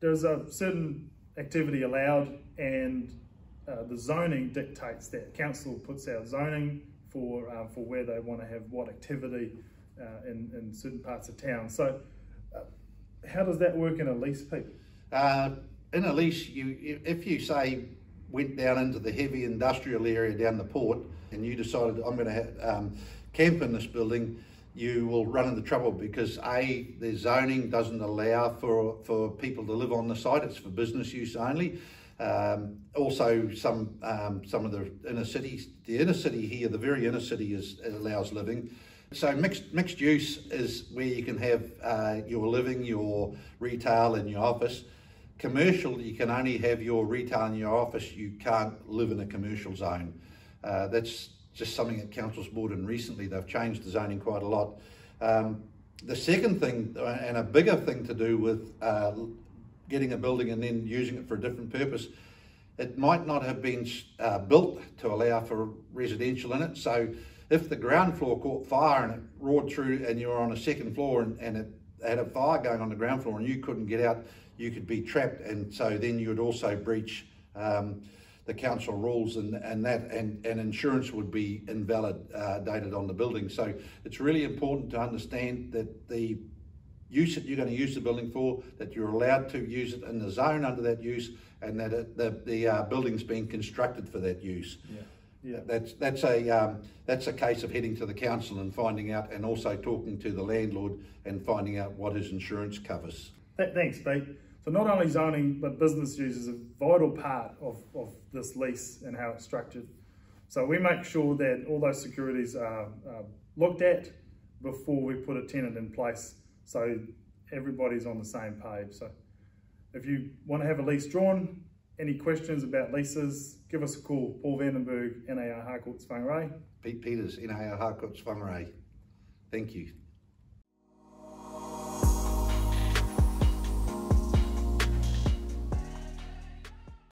there's a certain activity allowed, and the zoning dictates that. Council puts out zoning for where they want to have what activity in certain parts of town. So how does that work in a lease, Pete? In a lease, if you say went down into the heavy industrial area down the port and you decided I'm going to camp in this building, you will run into trouble because the zoning doesn't allow for people to live on the site. It's for business use only. Also, some of the inner cities, the very inner city allows living. So mixed use is where you can have your living, your retail and your office. Commercial, you can only have your retail and your office. You can't live in a commercial zone. That's just something that council's brought in recently. They've changed the zoning quite a lot. The second thing, and a bigger thing to do with getting a building and then using it for a different purpose, it might not have been built to allow for residential in it. So if the ground floor caught fire and it roared through and you were on a second floor and it had a fire going on the ground floor and you couldn't get out, you could be trapped, and so then you would also breach the council rules, and insurance would be invalidated on the building. So it's really important to understand that the use that you're going to use the building for, that you're allowed to use it in the zone under that use, and that the building's being constructed for that use. Yeah. That's a case of heading to the council and finding out, and also talking to the landlord and finding out what his insurance covers. Thanks, Pete. So not only zoning, but business use is a vital part of this lease and how it's structured. So we make sure that all those securities are looked at before we put a tenant in place, so everybody's on the same page. So if you want to have a lease drawn, any questions about leases, give us a call. Paul Vandenberg, NAR Harcourts Whangarei. Pete Peeters, NAR Harcourts Whangarei. Thank you.